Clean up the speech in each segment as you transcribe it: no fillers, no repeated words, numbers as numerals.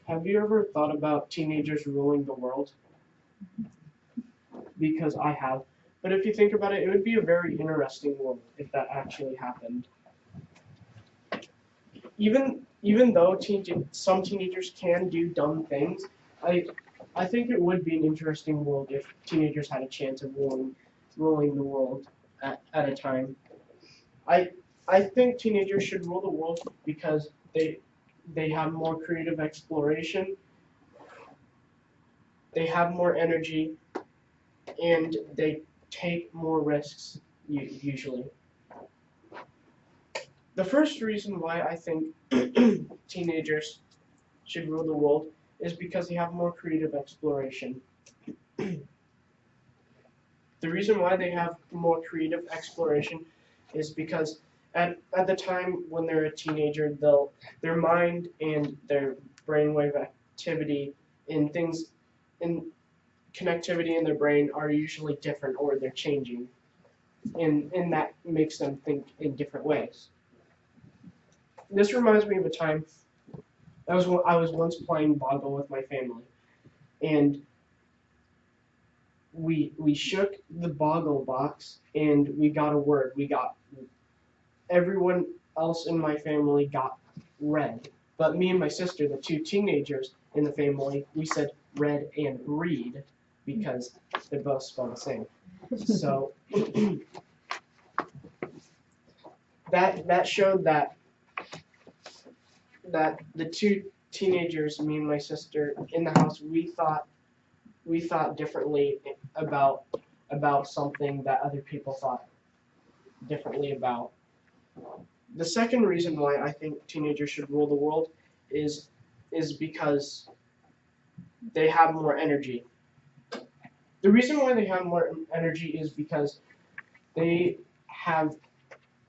Have you ever thought about teenagers ruling the world? Because I have. But if you think about it, it would be a very interesting world if that actually happened. Even though some teenagers can do dumb things, I I think it would be an interesting world if teenagers had a chance of ruling the world at a time. I I think teenagers should rule the world because they have more creative exploration, they have more energy, and they take more risks usually. The first reason why I think teenagers should rule the world is because they have more creative exploration. The reason why they have more creative exploration is because at the time when they're a teenager, their mind and their brainwave activity and things in connectivity in their brain are usually different or they're changing. And that makes them think in different ways. This reminds me of a time I was once playing Boggle with my family, and we shook the Boggle box and we got a word. We got everyone else in my family got red, but me and my sister, the two teenagers in the family, we said red and read because they're both spelled the same. So that showed that the two teenagers, me and my sister, in the house, we thought differently about something that other people thought differently about. The second reason why I think teenagers should rule the world is because they have more energy. The reason why they have more energy is because they have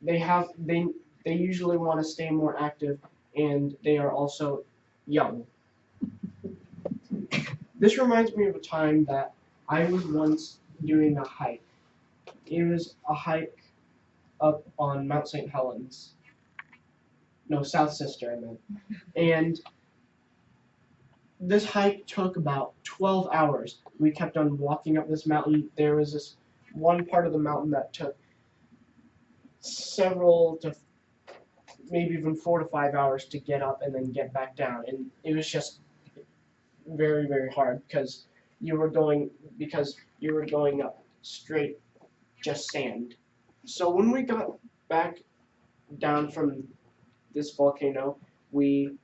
they usually want to stay more active, and they are also young. This reminds me of a time that I was once doing a hike. It was a hike up on Mount St. Helens. No, South Sister, I meant. And this hike took about 12 hours. We kept on walking up this mountain. There was this one part of the mountain that took several to maybe even 4 to 5 hours to get up and then get back down. And it was just very, very hard because you were going up straight, just sand. So when we got back down from this volcano, we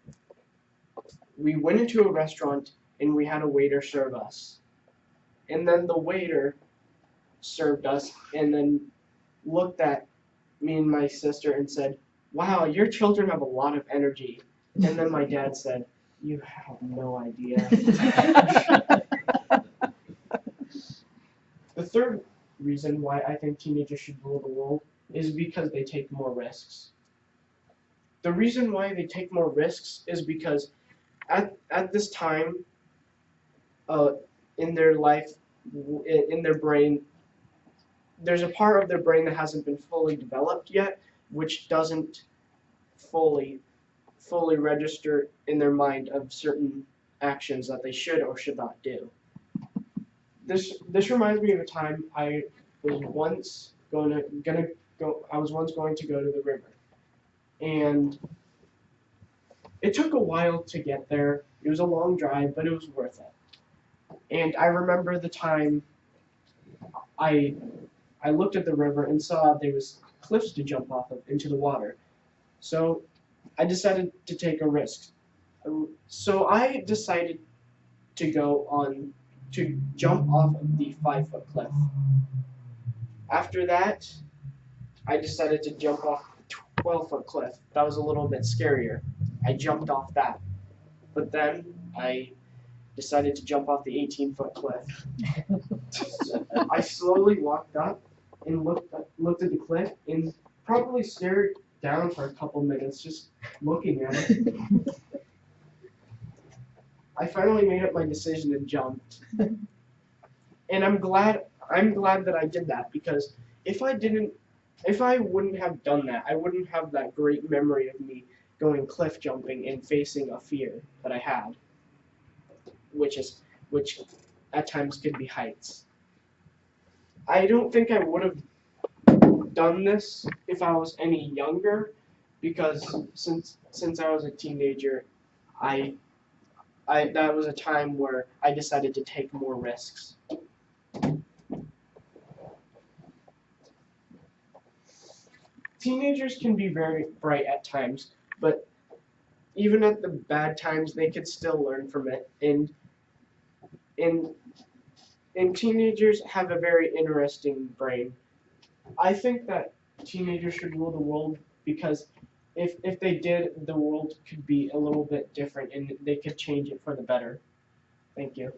went into a restaurant and we had a waiter serve us. And then the waiter served us and then looked at me and my sister and said, "Wow, your children have a lot of energy." And then my dad said, "You have no idea." The third reason why I think teenagers should rule the world is because they take more risks. The reason why they take more risks is because at this time in their life, in their brain, there's a part of their brain that hasn't been fully developed yet, which doesn't fully register in their mind of certain actions that they should or should not do. This reminds me of a time I was once going to go to the river, and it took a while to get there. It was a long drive, but it was worth it. And I remember the time I looked at the river and saw there was cliffs to jump off of into the water. So I decided to take a risk. So I decided to jump off of the 5-foot cliff. After that, I decided to jump off the 12-foot cliff. That was a little bit scarier. I jumped off that. But then I decided to jump off the 18-foot cliff. I slowly walked up and looked at the cliff and probably stared down for a couple minutes just looking at it. I finally made up my decision and jumped. And I'm glad I'm glad that I did that, because if I wouldn't have done that, I wouldn't have that great memory of me going cliff jumping and facing a fear that I had, which at times could be heights. I don't think I would have done this if I was any younger, because since I was a teenager, I that was a time where I decided to take more risks. Teenagers can be very bright at times, but even at the bad times, they could still learn from it. And teenagers have a very interesting brain. I think that teenagers should rule the world, because if they did, the world could be a little bit different and they could change it for the better. Thank you.